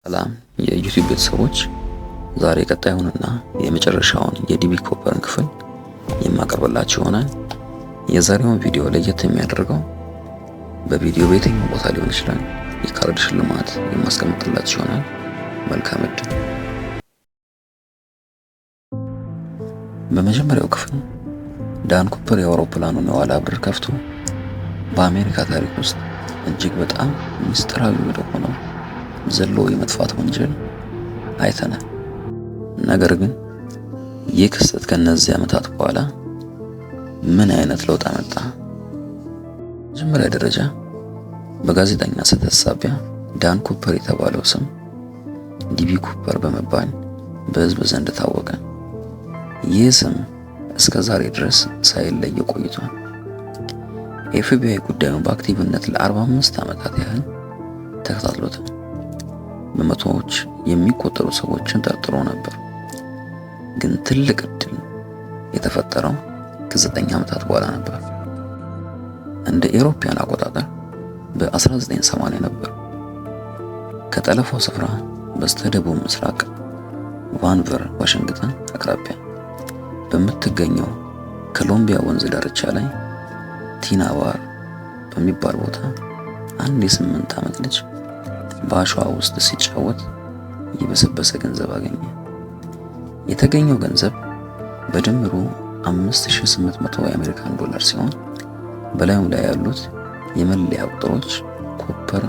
ሰላም የዩቲዩብ ቤተሰቦች፣ ዛሬ ቀጣዩንና የመጨረሻውን የዲቢ ኮፐርን ክፍል የማቀርብላችሁ ይሆናል። የዛሬውን ቪዲዮ ለየት የሚያደርገው በቪዲዮ በየትኛው ቦታ ሊሆን ይችላል የካርድ ሽልማት የማስቀምጥላችሁ ይሆናል። መልካም እድል። በመጀመሪያው ክፍል ዳን ኩፐር የአውሮፕላኑን የኋላ በር ከፍቶ በአሜሪካ ታሪክ ውስጥ እጅግ በጣም ምስጢራዊ ወደሆነው ዘሎ የመጥፋት ወንጀል አይተናል። ነገር ግን ይህ ክስተት ከነዚህ ዓመታት በኋላ ምን አይነት ለውጥ አመጣ? መጀመሪያ ደረጃ በጋዜጠኛ ስህተት ሳቢያ ዳን ኩፐር የተባለው ስም ዲቢ ኩፐር በመባል በሕዝብ ዘንድ ታወቀ። ይህ ስም እስከ ዛሬ ድረስ ሳይለይ ቆይቷል። ኤፍቢአይ ጉዳዩን በአክቲቭነት ለ45 ዓመታት ያህል ተከታትሎታል። በመቶዎች የሚቆጠሩ ሰዎችን ጠርጥሮ ነበር። ግን ትልቅ እድል የተፈጠረው ከ9 ዓመታት በኋላ ነበር። እንደ ኤሮፓያን አቆጣጠር በ1980 ነበር። ከጠለፋው ስፍራ በስተደቡብ ምስራቅ ቫንቨር ዋሽንግተን አቅራቢያ በምትገኘው ኮሎምቢያ ወንዝ ዳርቻ ላይ ቲና ባር በሚባል ቦታ አንድ የ8 ዓመት ልጅ በአሸዋ ውስጥ ሲጫወት የበሰበሰ ገንዘብ አገኘ። የተገኘው ገንዘብ በድምሩ 5800 የአሜሪካን ዶላር ሲሆን በላዩም ላይ ያሉት የመለያ ቁጥሮች ኮፐር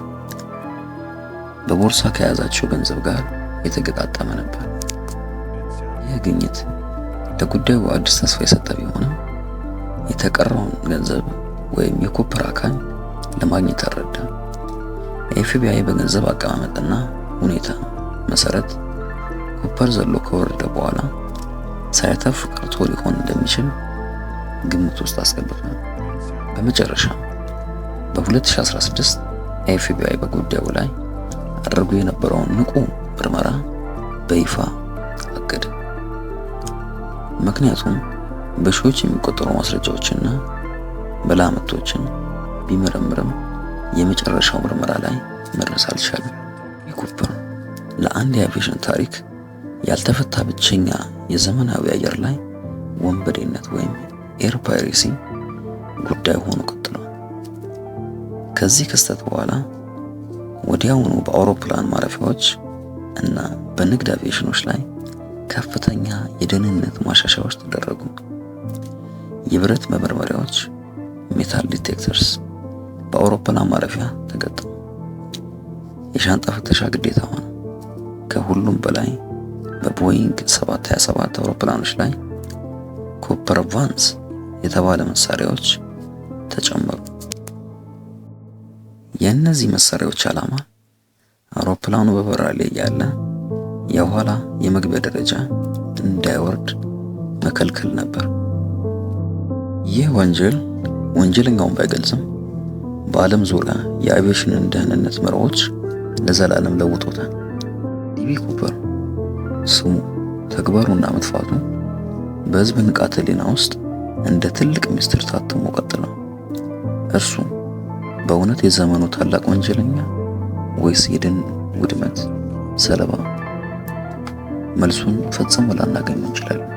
በቦርሳ ከያዛቸው ገንዘብ ጋር የተገጣጠመ ነበር። ይህ ግኝት ለጉዳዩ አዲስ ተስፋ የሰጠ ቢሆንም የተቀረውን ገንዘብ ወይም የኮፐር አካል ለማግኘት ተረዳ። ኤፍቢአይ በገንዘብ አቀማመጥና ሁኔታ መሰረት ኮፐር ዘሎ ከወረደ በኋላ ሳይተርፍ ቀርቶ ሊሆን እንደሚችል ግምት ውስጥ አስገብቷል። በመጨረሻ በ2016 ኤፍቢአይ በጉዳዩ ላይ አድርጎ የነበረውን ንቁ ምርመራ በይፋ አገደ። ምክንያቱም በሺዎች የሚቆጠሩ ማስረጃዎችና መላምቶችን ቢመረምርም የመጨረሻው ምርመራ ላይ መድረስ አልቻለም። ኩፐር ለአንድ የአቪዬሽን ታሪክ ያልተፈታ ብቸኛ የዘመናዊ አየር ላይ ወንበዴነት ወይም ኤር ፓይሬሲ ጉዳይ ሆኖ ቀጥሏል። ከዚህ ክስተት በኋላ ወዲያውኑ በአውሮፕላን ማረፊያዎች እና በንግድ አቪዬሽኖች ላይ ከፍተኛ የደህንነት ማሻሻያዎች ተደረጉ። የብረት መመርመሪያዎች ሜታል ዲቴክተርስ በአውሮፕላን ማረፊያ ተገጠሙ። የሻንጣ ፍተሻ ግዴታ ሆነ። ከሁሉም በላይ በቦይንግ 727 አውሮፕላኖች ላይ ኮፐር ቫንስ የተባለ መሳሪያዎች ተጨመሩ። የእነዚህ መሳሪያዎች ዓላማ አውሮፕላኑ በበረራ ላይ ያለ የኋላ የመግቢያ ደረጃ እንዳይወርድ መከልከል ነበር። ይህ ወንጀለኛውን ባይገልጽም በዓለም ዙሪያ የአቪዬሽንን ደህንነት መርሆች ለዘላለም ለውጦታል። ዲቢ ኩፐር ስሙ፣ ተግባሩና መጥፋቱ በሕዝብ ንቃተ ህሊና ውስጥ እንደ ትልቅ ምስጢር ታትሞ ቀጥሏል። እርሱ በእውነት የዘመኑ ታላቅ ወንጀለኛ ወይስ የደን ውድመት ሰለባ? መልሱን ፈጽሞ ላናገኝ እንችላለን።